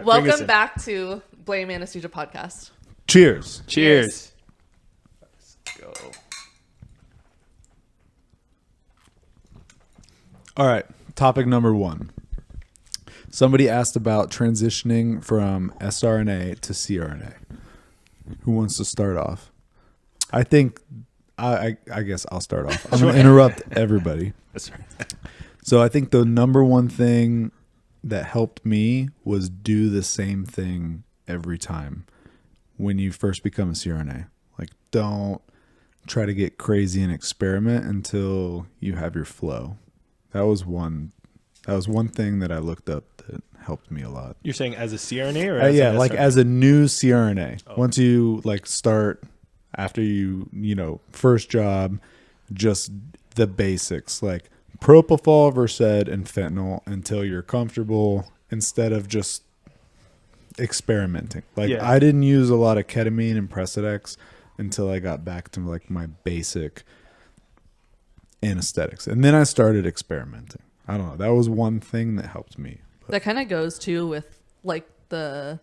Welcome back to Blame Anesthesia podcast. Cheers. Cheers. Let's go. All right. Topic number 1. Somebody asked about transitioning from SRNA to CRNA. Who wants to start off? I think I guess I'll start off. I'm going to interrupt everybody. That's right. So I think the number one thing that helped me was do the same thing every time when you first become a CRNA. Like, don't try to get crazy and experiment until you have your flow. That was one thing that I looked up that helped me a lot. You're saying as a CRNA or as yeah, an like SRNA? as a new CRNA. Oh. Once you like start after you first job, just the basics like propofol, Versed, and fentanyl until you're comfortable instead of just experimenting. Like I didn't use a lot of ketamine and Precedex until I got back to like my basic anesthetics. And then I started experimenting. I don't know. That was one thing that helped me. But That kind of goes too with like the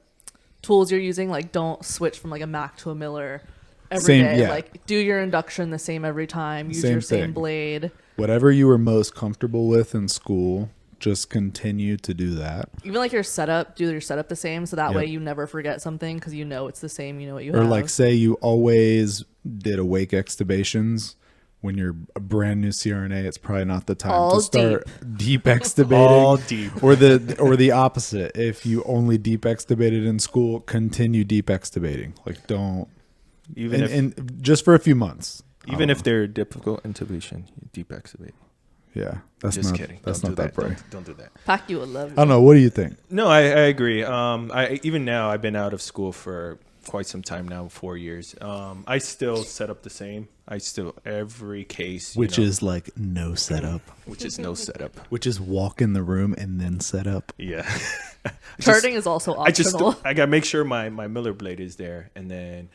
tools you're using. Like, don't switch from like a Mac to a Miller every day. Yeah. Like, do your induction the same every time. Use Same your same thing. blade. whatever you were most comfortable with in school, just continue to do that. Even like your setup, do your setup the same, so that Yep. way you never forget something because you know it's the same. You know what you Or have. like say you always did awake extubations. When you're a brand new CRNA, it's probably not the time All to start deep extubating. All deep. Or the opposite. If you only deep extubated in school, continue deep extubating. Like don't Even if and just for a few months. if they're difficult intubation, you deep extubate. Yeah, that's Just not kidding. That's Don't not do that brave. Don't do that. Pack you a love. I don't know. What do you think? No, I agree. I even now I've been out of school for quite some time now, 4 years. I still set up the same. I still every case, Which is like no setup. which is no setup. Which is walk in the room and then set up. Yeah. Charting is also optional. I gotta make sure my Miller blade is there, and then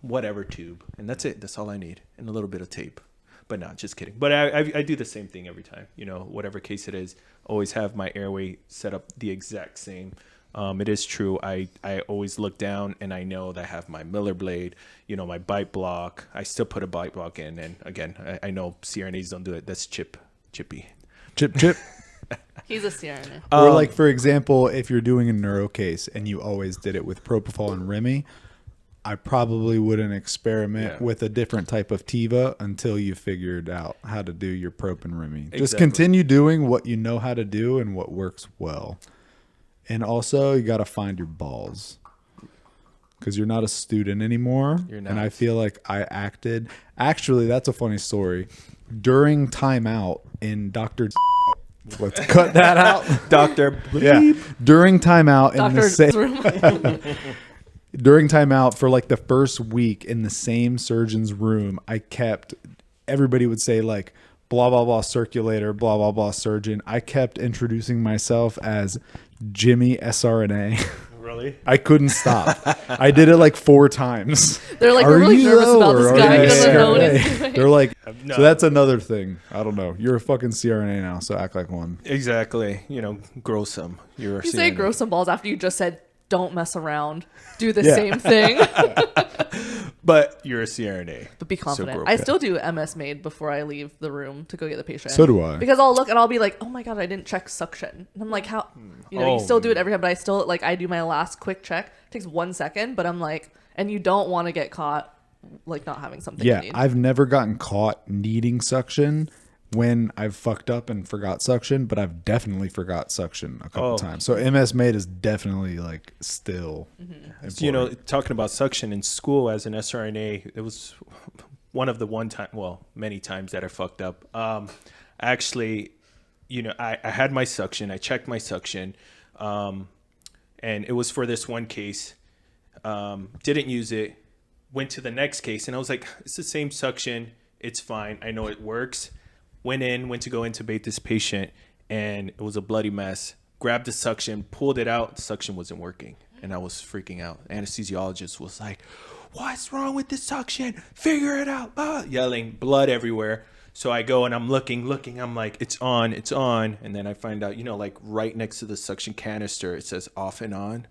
whatever tube, and that's it. That's all I need, and a little bit of tape. But no, just kidding. But I do the same thing every time. Whatever case it is, always have my airway set up the exact same. It is true. I always look down and I know that I have my Miller blade, my bite block. I still put a bite block in. And again, I know CRNAs don't do it. That's chippy. Chip. He's a CRNA. Or like, for example, if you're doing a neuro case and you always did it with propofol and Remy, I probably wouldn't experiment with a different type of Tiva until you figured out how to do your prop and Remy. Just continue doing what you know how to do and what works well. And also, you got to find your balls because you're not a student anymore. You're not. And I feel like I acted. Actually, that's a funny story. During timeout in Dr. Let's cut that out. Doctor. Yeah. During timeout in the Doctor's same room. during timeout for like the first week in the same surgeon's room, everybody would say like blah blah blah circulator, blah blah blah surgeon. I kept introducing myself as Jimmy SRNA. Really? I couldn't stop. I did it like 4 times. They're like, we're really nervous about this guy. He doesn't know what he's CRNA? doing. They're like, No. so that's another thing. I don't know. You're a fucking CRNA now, so act like one. Exactly. Grow some. You're a You say CRNA. grow some balls after you just said don't mess around. Do the Yeah. same thing. But you're a CRNA. But be So confident. grow I up. still do MS made before I leave the room to go get the patient. So do I. Because I'll look and I'll be like, oh my God, I didn't check suction. And I'm like, how? You still do it every time, but I still, like, I do my last quick check. It takes 1 second, but I'm like, and you don't want to get caught, like, not having something you Yeah, need. I've never gotten caught needing suction when I've fucked up and forgot suction, but I've definitely forgot suction a couple times. So MS made is definitely like still important. Talking about suction in school as an SRNA, it was many times that I fucked up. Actually, I had my suction. I checked my suction, and it was for this one case. Didn't use it. Went to the next case, and I was like, it's the same suction. It's fine. I know it works. Went to go intubate this patient, and it was a bloody mess. Grabbed the suction, pulled it out. The suction wasn't working, and I was freaking out. Anesthesiologist was like, what's wrong with the suction? Figure it out. Yelling, blood everywhere. So I go and I'm looking. I'm like, it's on. And then I find out, like right next to the suction canister, it says off and on.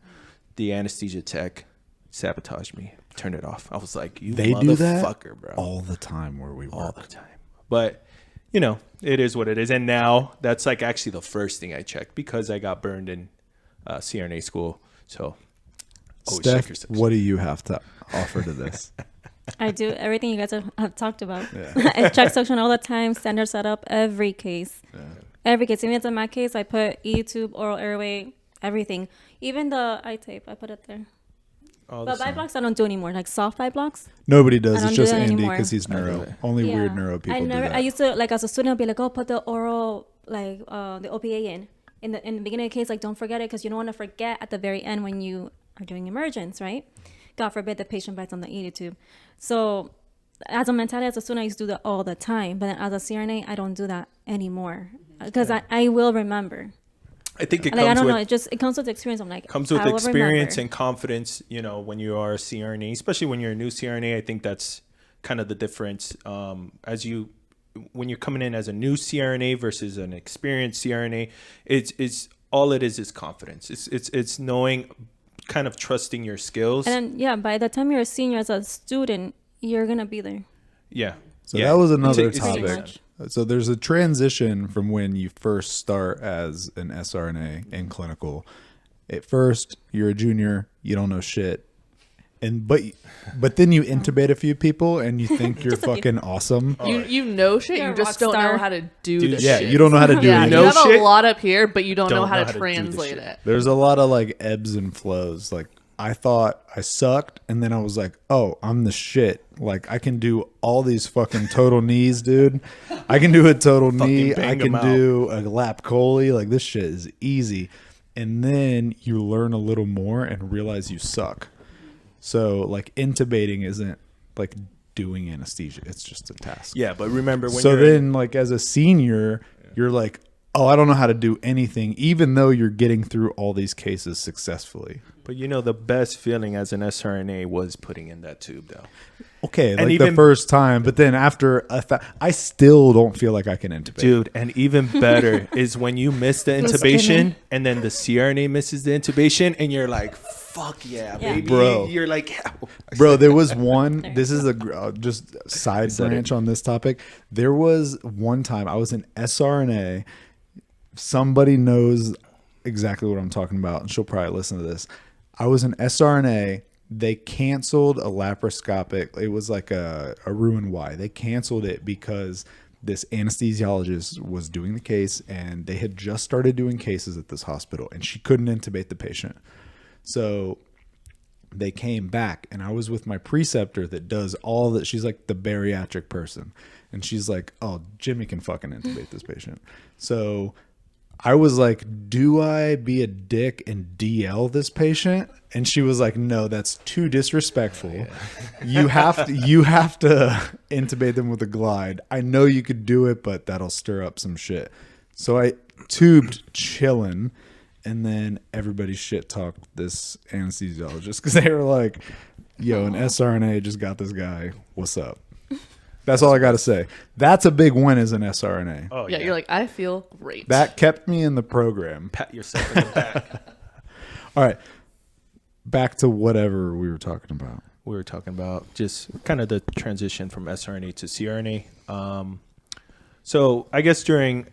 The anesthesia tech sabotaged me. Turn it off. I was like, they motherfucker, do that bro. all the time where we work. All the time. But, it is what it is. And now that's like actually the first thing I check because I got burned in CRNA school. So, Steph, what do you have to offer to this? I do everything you guys have talked about. Yeah. I check suction all the time, standard setup, every case. Yeah. Every case. Even if it's in my case, I put E-tube, oral airway, everything. Even the I-tape, I put it there. But bite blocks I don't do anymore. Like soft bite blocks. Nobody does. It's just Andy because he's neuro. Only weird neuro people do that. I used to, like as a student, I'd be like, oh, put the oral, like the OPA in the beginning of the case. Like don't forget it because you don't want to forget at the very end when you are doing emergence, right? God forbid the patient bites on the E-tube. So as a mentality, as a student, I used to do that all the time. But then as a CRNA, I don't do that anymore because I will remember. I think it like, comes I don't with, know. It comes with experience. I'm like, comes with experience and confidence, when you are a CRNA, especially when you're a new CRNA. I think that's kind of the difference. When you're coming in as a new CRNA versus an experienced CRNA, it's all it is confidence. It's knowing, kind of trusting your skills. And then, by the time you're a senior as a student, you're going to be there. Yeah. So that was another topic. So there's a transition from when you first start as an SRNA in clinical. At first, you're a junior, you don't know shit. But then you intubate a few people and you think you're fucking awesome. You know shit, you just don't know how to do the shit. Yeah, you don't know how to do it. You have a lot up here, but you don't know how to translate it. There's a lot of like ebbs and flows. Like I thought I sucked and then I was like, oh, I'm the shit. Like I can do all these fucking total knees, dude. I can do a total knee. I can do a lap chole. Like this shit is easy. And then you learn a little more and realize you suck. So like intubating isn't like doing anesthesia. It's just a task. Yeah, but remember when then like as a senior, you're like, oh, I don't know how to do anything, even though you're getting through all these cases successfully. But the best feeling as an SRNA was putting in that tube though. Okay, and like the first time, but then after I still don't feel like I can intubate. Dude, and even better is when you miss the intubation and then the CRNA misses the intubation and you're like, fuck yeah, baby. Bro. You're like, bro, there was one, this is just side branch on this topic. There was one time I was in SRNA. Somebody knows exactly what I'm talking about, and she'll probably listen to this. I was in SRNA. They canceled a laparoscopic. It was like a Roux-en-Y. They canceled it because this anesthesiologist was doing the case, and they had just started doing cases at this hospital, and she couldn't intubate the patient. So they came back, and I was with my preceptor that does all that. She's like the bariatric person, and she's like, oh, Jimmy can fucking intubate this patient. So I was like, do I be a dick and DL this patient? And she was like, no, that's too disrespectful. Yeah. You have to intubate them with a glide. I know you could do it, but that'll stir up some shit. So I tubed chillin', and then everybody shit talked this anesthesiologist because they were like, yo, an SRNA just got this guy. What's up? That's all I got to say. That's a big win as an SRNA. Oh, yeah, you're like, I feel great. That kept me in the program. Pat yourself in the back. All right. Back to whatever we were talking about. We were talking about just kind of the transition from SRNA to CRNA. So I guess during,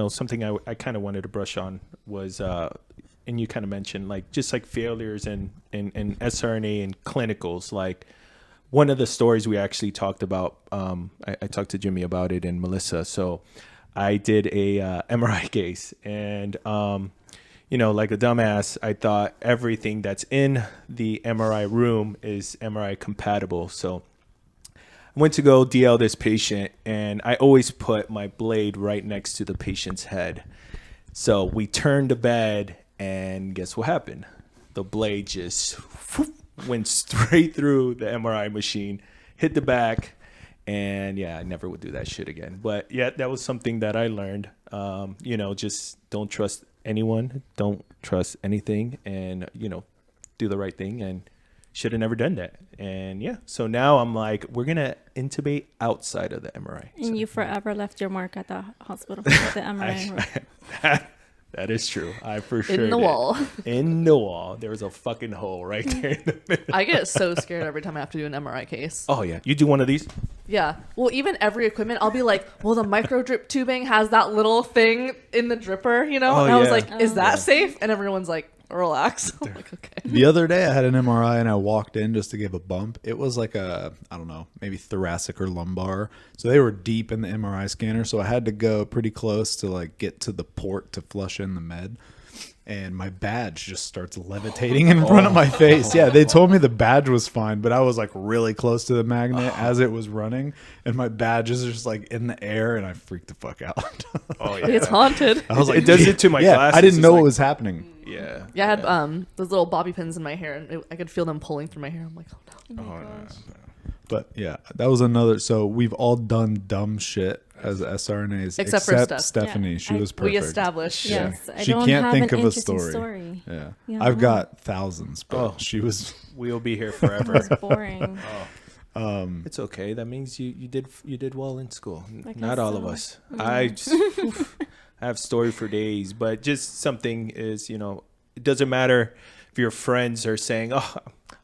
something I kind of wanted to brush on was, and you kind of mentioned, like, just like failures in SRNA and clinicals, like, one of the stories we actually talked about, I talked to Jimmy about it and Melissa. So I did a MRI case and, like a dumbass, I thought everything that's in the MRI room is MRI compatible. So I went to go DL this patient and I always put my blade right next to the patient's head. So we turned the bed and guess what happened? The blade just went straight through the MRI machine, hit the back, and I never would do that shit again. But that was something that I learned. Just don't trust anyone, don't trust anything, and do the right thing, and should have never done that. And yeah, so now I'm like, we're gonna intubate outside of the MRI. And you forever left your mark at the hospital at the MRI room. That is true. I for sure In the did. wall. In the wall. There was a fucking hole right there in the middle. I get so scared every time I have to do an MRI case. Oh yeah, you do one of these? Yeah. Well, even every equipment, I'll be like, well, the micro drip tubing has that little thing in the dripper, you know? Oh, and I was yeah. like, is that safe? And everyone's like, relax. I'm like, okay. The other day I had an MRI and I walked in just to give a bump. It was like a, I don't know, maybe thoracic or lumbar. So they were deep in the MRI scanner. So I had to go pretty close to like get to the port to flush in the med. And my badge just starts levitating in front of my face. Yeah, they told me the badge was fine, but I was like really close to the magnet as it was running. And my badge is just like in the air and I freaked the fuck out. Oh yeah. It's haunted. I was like, It does it to my glasses. I didn't It's know like- what was happening. Yeah. Yeah, I had those little bobby pins in my hair, and I could feel them pulling through my hair. I'm like, oh no. Oh my no. gosh. But yeah, that was another. So we've all done dumb shit as SRNAs, Except for Steph. Stephanie. Yeah, She was We perfect. established. Yeah. Yes, I She don't can't have think an of a interesting story. Yeah. Yeah, I've no. got thousands, but Oh. she was. We'll be here It forever. was boring. It's okay. That means you did well in school. I Not guess all of so. us. I just I have story for days, but just something is, it doesn't matter if your friends are saying, "Oh,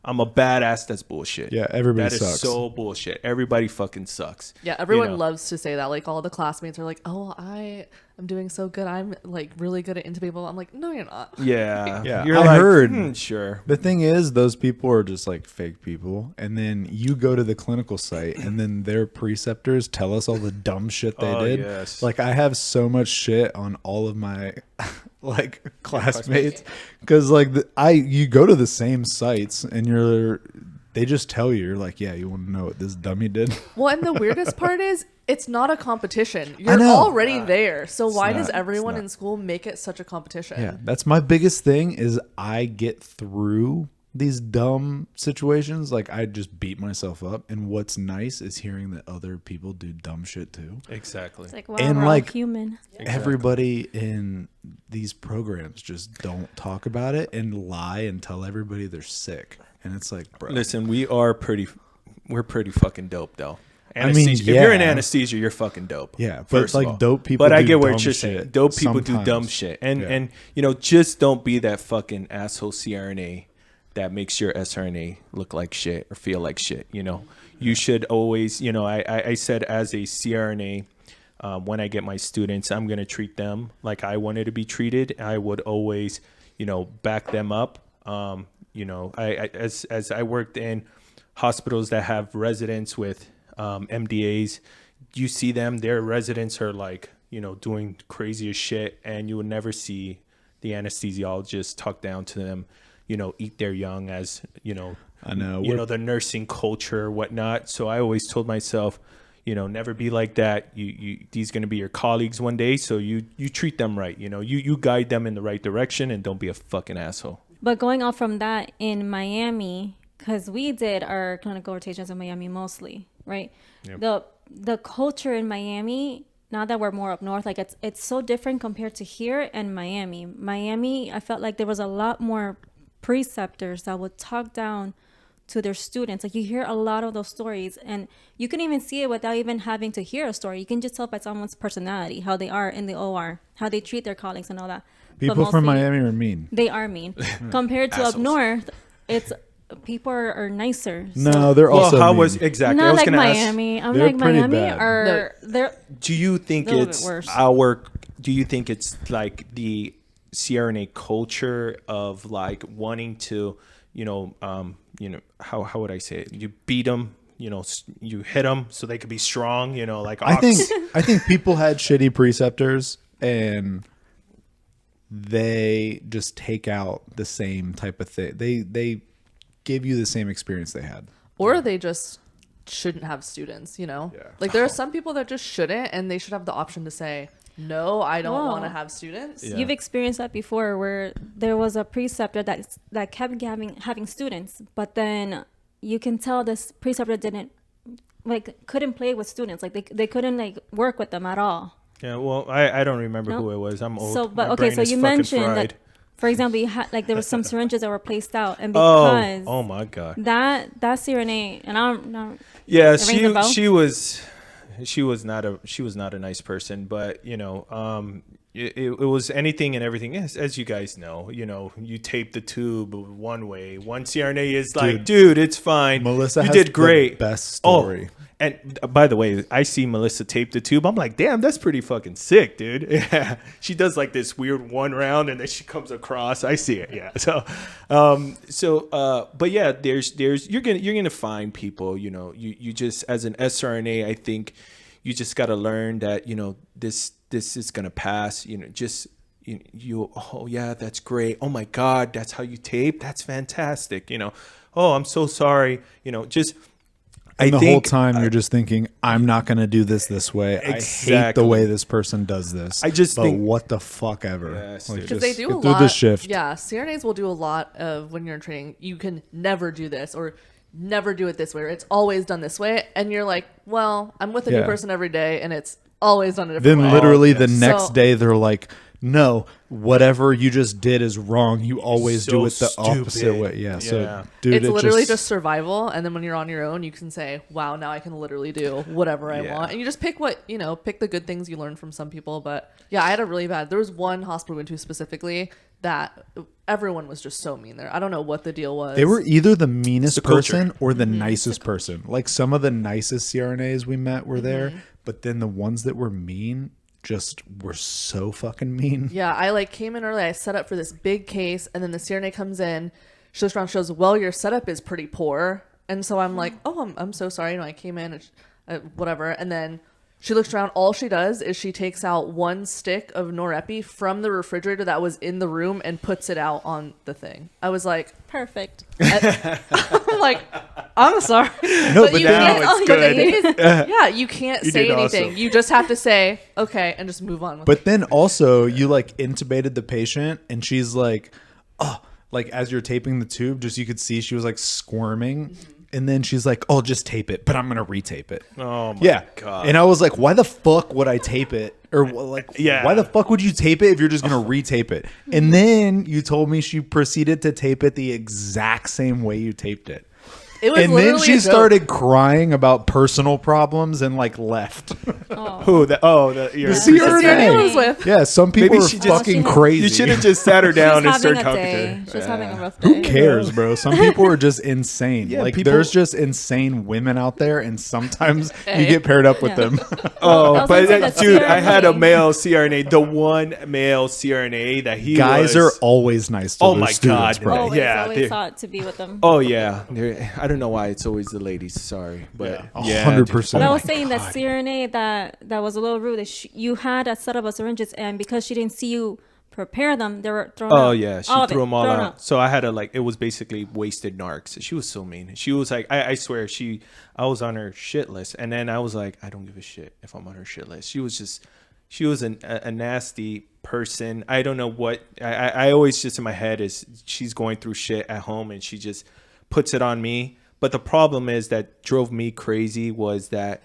I'm a badass." That's bullshit. Yeah, everybody That is sucks. so bullshit. Everybody fucking sucks. Yeah, everyone You know. loves to say that. Like, all the classmates are like, oh, I am doing so good. I'm, like, really good at intubable. I'm like, no, you're not. Yeah. Yeah, You're I like, heard. Sure. The thing is, those people are just like fake people, and then you go to the clinical site, and then their preceptors tell us all the dumb shit they Oh, did. yes. Like I have so much shit on all of my like classmates because like you go to the same sites, and they just tell you're like, yeah, you want to know what this dummy did? Well, and the weirdest part is, it's not a competition. You're know. already there. So why not. does It's everyone not. in school make it such a competition? Yeah, that's my biggest thing is I get through these dumb situations. Like I just beat myself up. And what's nice is hearing that other people do dumb shit too. Exactly. It's like, wow, And, we're all like, human. Everybody in these programs just don't talk about it and lie and tell everybody they're sick. And it's like, bro. Listen, we're pretty fucking dope though. I mean, Anesthesia. If you're in yeah. anesthesia, you're fucking dope. Yeah, but first of like all. dope people But I do get what dumb you're saying. shit Dope people do dumb sometimes. shit, Yeah. and just don't be that fucking asshole CRNA that makes your SRNA look like shit or feel like shit. You should always. I said as a CRNA. When I get my students, I'm going to treat them like I wanted to be treated. I would always, back them up. As I worked in hospitals that have residents with MDAs, you see them, their residents are like, doing crazy as shit, and you would never see the anesthesiologist talk down to them, eat their young as, I know. the nursing culture or whatnot. So I always told myself, never be like that. These going to be your colleagues one day. So you treat them right. You guide them in the right direction and don't be a fucking asshole. But going off from that, in Miami, because we did our clinical rotations in Miami mostly, right? Yep. The culture in Miami, now that we're more up north, like it's so different compared to here and Miami. Miami, I felt like there was a lot more preceptors that would talk down to their students. Like you hear a lot of those stories, and you can even see it without even having to hear a story. You can just tell by someone's personality, how they are in the OR, how they treat their colleagues and all that. But People from mostly, Miami are mean. they are mean. Compared to up Assholes. north, it's people are nicer. No, they're Well, also how mean. was exactly? I Not was like gonna ask. Miami. I'm They're like pretty Miami bad. are they're Do you think They're a little it's bit worse. Do you think it's like the CRNA culture of like wanting to, how would I say it? You beat them, you hit them so they could be strong, like I ox. think people had shitty preceptors and they just take out the same type of thing. They give you the same experience they had. Or they just shouldn't have students, Yeah. Like, there are some people that just shouldn't, and they should have the option to say, no, I don't Whoa. want to have students. Yeah. You've experienced that before, where there was a preceptor that kept having students, but then you can tell this preceptor couldn't play with students, like they couldn't like work with them at all. Yeah, well, I don't remember No. who it was. I'm old. So, but My okay, brain so is you fucking mentioned fried. that For example, there were some syringes that were placed out, and because oh my god, that CRNA, and I'm not. Yeah, she was not a nice person, but it was anything and everything. As you guys know, you tape the tube one way. One CRNA is like, dude, it's fine. Melissa, you has did great. The best story. Oh, and by the way, I see Melissa tape the tube. I'm like, damn, that's pretty fucking sick, dude. Yeah, she does like this weird one round, and then she comes across. I see it. Yeah. But yeah, there's you're gonna find people. You just, as an SRNA, I think you just got to learn that this is gonna pass. Oh yeah, that's great. Oh my God, that's how you tape. That's fantastic. Oh, I'm so sorry. And the whole time you're just thinking, I'm not going to do this way. Exactly. I hate the way this person does this. I just think, what the fuck ever. Yes, because they do a lot. The shift. Yeah, CRNAs will do a lot of when you're in training. You can never do this or never do it this way, or it's always done this way. And you're like, well, I'm with a new person every day, and it's always done a different way. Then literally the next day, they're like, no, whatever you just did is wrong. You always do it the opposite way. Yeah. So, dude, it's literally just survival. And then when you're on your own, you can say, wow, now I can literally do whatever I want. And you just pick pick the good things you learn from some people. But yeah, I had a really bad, there was one hospital we went to specifically that everyone was just so mean there. I don't know what the deal was. They were either the meanest person or the nicest person. Like some of the nicest CRNAs we met were there, but then the ones that were mean just were so fucking mean. Yeah, I came in early. I set up for this big case, and then the CRNA comes in. She looks around, shows, well, your setup is pretty poor. And so I'm like, oh, I'm so sorry. I came in, whatever. And then she looks around. All she does is she takes out one stick of Norepi from the refrigerator that was in the room and puts it out on the thing. I was like, perfect. I'm like, I'm sorry. No, but now it's good. Yeah, you can't say anything. Awesome. You just have to say, okay, and just move on. But then also you intubated the patient, and she's like, oh, as you're taping the tube, just you could see she was squirming. And then she's like, oh, just tape it, but I'm going to retape it. Oh, my God. And I was like, why the fuck would I tape it? Or why the fuck would you tape it if you're just going to retape it? And then you told me she proceeded to tape it the exact same way you taped it. It was and then she started crying about personal problems and left. Oh. Who? The CRNA was with. Yeah, some people are fucking crazy. You should have just sat her down and started talking to her. She was having a rough day. Who cares, bro? Some people are just insane. There's just insane women out there, and sometimes you get paired up with them. Oh, but dude, I had a male CRNA, the one male CRNA that he guys are always nice to their students, bro. Always thought to be with them. Oh yeah, I don't know why it's always the ladies. Sorry, but 100%. But I was saying that CRNA that was a little rude. You had a set of syringes, and because she didn't see you prepare them, they were thrown out. Oh yeah, she threw them all out. So I had to it was basically wasted narcs. She was so mean. She was like, I swear, I was on her shit list, and then I was like, I don't give a shit if I'm on her shit list. She was a nasty person. I don't know what I always just in my head is she's going through shit at home, and she just puts it on me. But the problem is that drove me crazy was that,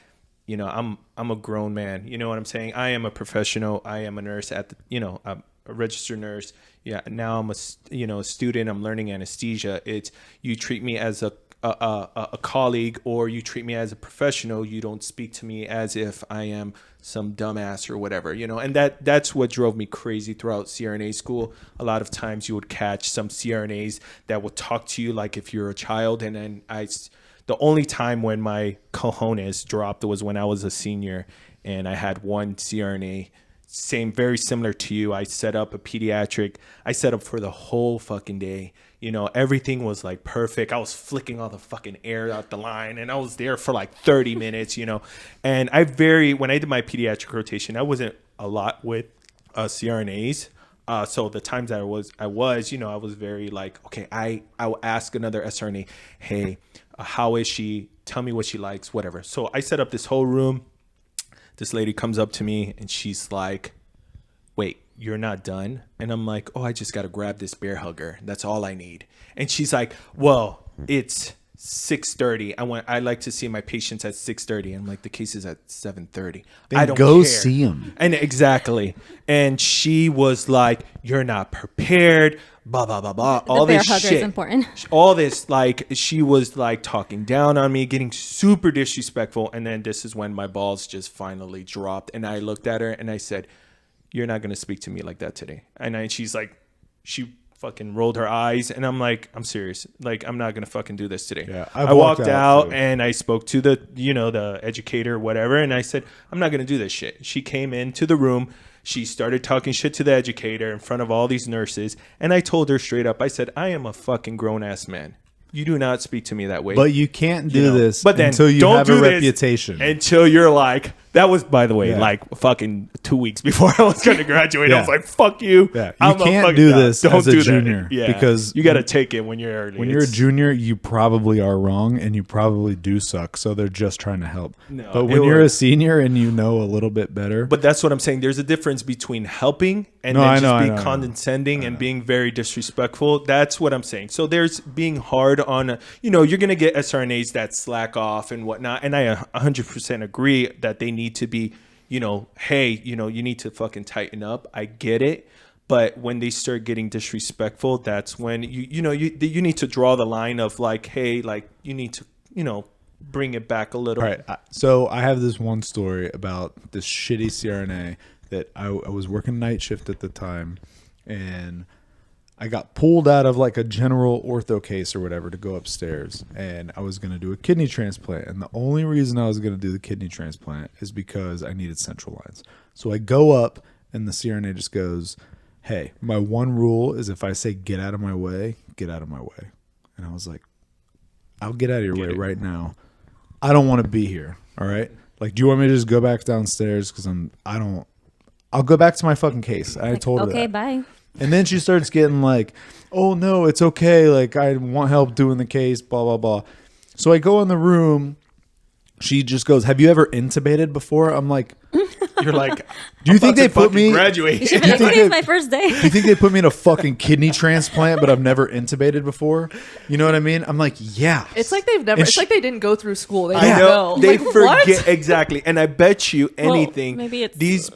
I'm a grown man. You know what I'm saying? I am a professional. I am a nurse I'm a registered nurse. Yeah. Now I'm a student. I'm learning anesthesia. It's you treat me as a colleague, or you treat me as a professional. You don't speak to me as if I am some dumbass or whatever, and that's what drove me crazy throughout CRNA school. A lot of times you would catch some CRNAs that would talk to you like if you're a child. And then the only time when my cojones dropped was when I was a senior, and I had one CRNA, very similar to you. I set up for the whole fucking day. Everything was perfect. I was flicking all the fucking air out the line, and I was there for 30 minutes, And when I did my pediatric rotation, I wasn't a lot with CRNAs. So the times that I was I was very okay, I will ask another SRNA, hey, how is she? Tell me what she likes, whatever. So I set up this whole room. This lady comes up to me, and she's like, wait, you're not done? And I'm like, oh, I just got to grab this bear hugger. That's all I need. And she's like, well, it's 6:30. I like to see my patients at 6:30. I'm like, the case is at 7:30. Then I don't go care. see him. And exactly. And she was like, you're not prepared, blah, blah, blah, blah. All bear this hugger shit. is important. All this, like, she was like talking down on me, getting super disrespectful. And then this is when my balls just finally dropped. And I looked at her and I said, you're not going to speak to me like that today. And she's like, she fucking rolled her eyes, and I'm like, I'm serious. Like, I'm not gonna fucking do this today. Yeah, I walked out too. and I spoke to the educator, whatever, and I said, I'm not gonna do this shit. She came into the room. She started talking shit to the educator in front of all these nurses, and I told her straight up, I said, I am a fucking grown ass man. You do not speak to me that way. But you can't do this but then until you don't have do a this reputation. Until you're like, that was, by the way, Yeah. like fucking 2 weeks before I was going to graduate. Yeah. I was like, fuck you. Yeah. You I'm a can't fucking- do no, this don't as a do that. junior, Yeah. because you got to take it when you're early. When you're a junior, you probably are wrong and you probably do suck. So they're just trying to help. No, but it when you're a was- senior and you know a little bit better. But that's what I'm saying. There's a difference between helping and No, then I just know, I being know, I know. condescending and being very disrespectful. That's what I'm saying. So there's being hard on, you're going to get SRNAs that slack off and whatnot. And I 100% agree that they need to be, hey, you need to fucking tighten up. I get it. But when they start getting disrespectful, that's when you need to draw the line of like, hey, like you need to, bring it back a little. All right. So I have this one story about this shitty CRNA that I was working night shift at the time, and I got pulled out of like a general ortho case or whatever to go upstairs, and I was going to do a kidney transplant. And the only reason I was going to do the kidney transplant is because I needed central lines. So I go up and the CRNA just goes, hey, my one rule is if I say get out of my way, get out of my way. And I was like, I'll get out of your way right now. I don't want to be here. All right. Like, do you want me to just go back downstairs? Because I'll go back to my fucking case. I told her Okay, that. bye. And then she starts getting like, oh no, it's okay. Like, I want help doing the case, blah, blah, blah. So I go in the room. She just goes, have you ever intubated before? I'm like, You're like, do you think they put me? graduate? You should be like, today's my first day. Do you think they put me in a fucking kidney transplant, but I've never intubated before? You know what I mean? I'm like, yeah. It's like they've never. And It's like they didn't go through school. They I don't know. know. They Like, forget what? exactly. And I bet you anything. maybe it's- these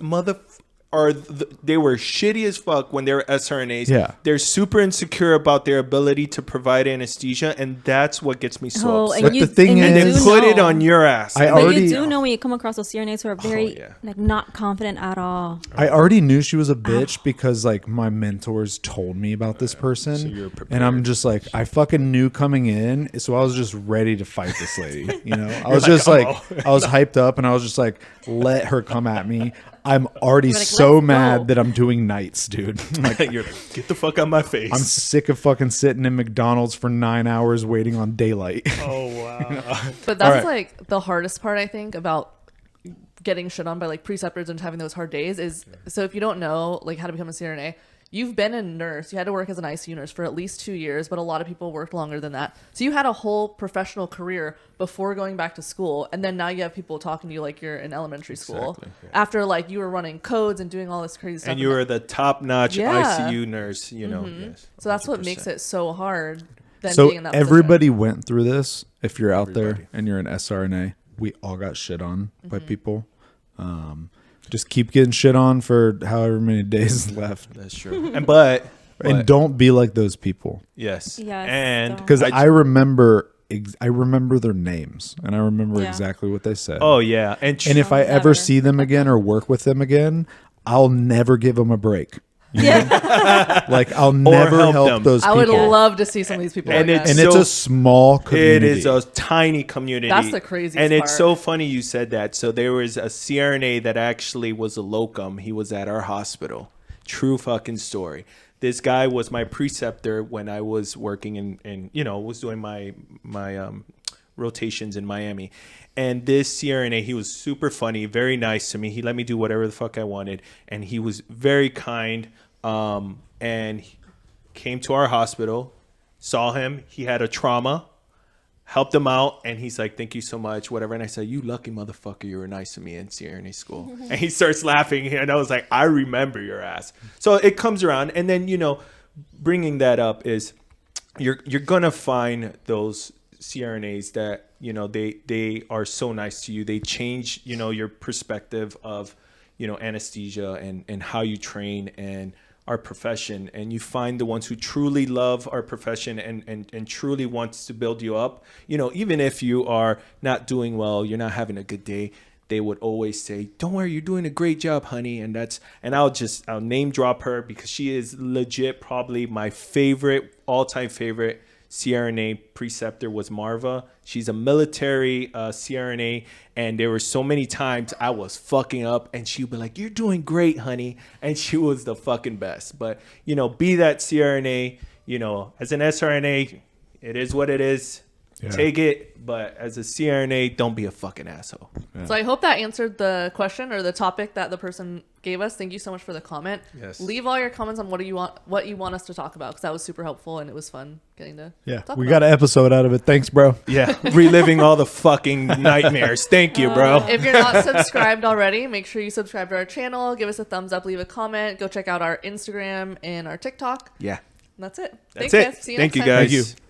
they were shitty as fuck when they were SRNAs. Yeah. They're super insecure about their ability to provide anesthesia, and that's what gets me so Oh, upset. But the thing And is- then put it on your ass. I But already- you do know when you come across those CRNAs who are very yeah. like not confident at all. I already knew she was a bitch because like my mentors told me about this person, so you're prepared. and I'm just like, I fucking knew coming in, so I was just ready to fight this lady. You know, I was just like, I was hyped up, and I was just like, let her come at me. I'm already You're like, so "Let's mad go." that I'm doing nights, dude. Like, You're like, get the fuck out of my face. I'm sick of fucking sitting in McDonald's for 9 hours waiting on daylight. oh wow. But that's All right. like the hardest part, I think, about getting shit on by like preceptors and having those hard days is, so if you don't know like how to become a CRNA, you've been a nurse, you had to work as an ICU nurse for at least 2 years, but a lot of people worked longer than that. So you had a whole professional career before going back to school, and then now you have people talking to you like you're in elementary school. Exactly, yeah. After like you were running codes and doing all this crazy stuff. And you were the top-notch Yeah. ICU nurse, Yes, So that's what 100%. makes it so hard. Than So being in that everybody went through this. If you're out there Everybody. and you're an SRNA, we all got shit on by people. Just keep getting shit on for however many days left, That's true. And but and don't be like those people. yes, Yes, and don't. Because I remember their names, and I remember Yeah. exactly what they said. oh yeah, and And if I Never. ever see them again or work with them again, I'll never give them a break. Yeah. Like, I'll never help help them. those I people. would love to see some of these people And again. it's And it's so- a small community. It is a tiny community. That's the craziest And it's part. so funny you said that. So there was a CRNA that actually was a locum. He was at our hospital. True fucking story. This guy was my preceptor when I was working in was doing my rotations in Miami. And this CRNA, he was super funny, very nice to me. He let me do whatever the fuck I wanted. And he was very kind. And he came to our hospital, saw him. He had a trauma, helped him out. And he's like, thank you so much, whatever. And I said, you lucky motherfucker, you were nice to me in CRNA school. And he starts laughing. And I was like, I remember your ass. So it comes around. And then, bringing that up is you're going to find those CRNAs that, you know, they are so nice to you. They change, you know, your perspective of, you know, anesthesia and how you train and our profession. And you find the ones who truly love our profession and truly wants to build you up. You know, even if you are not doing well, you're not having a good day, they would always say, don't worry, you're doing a great job, honey. And I'll name drop her because she is legit probably my favorite, all-time favorite CRNA preceptor was Marva. She's a military CRNA, and there were so many times I was fucking up and she'd be like, you're doing great, honey. And she was the fucking best. But, you know, be that CRNA, you know, as an SRNA, it is what it is. Yeah. Take it, but as a CRNA, don't be a fucking asshole. Yeah. So I hope that answered the question or the topic that the person gave us. Thank you so much for the comment. Yes. Leave all your comments on what you want us to talk about, because that was super helpful and it was fun getting to talk we about got an episode out of it. Thanks, bro. Yeah, reliving all the fucking nightmares. Thank you, bro. If you're not subscribed already, make sure you subscribe to our channel. Give us a thumbs up. Leave a comment. Go check out our Instagram and our TikTok. Yeah. And that's it. That's Thanks, it. guys. See you Thank next you, time. guys. Thank you.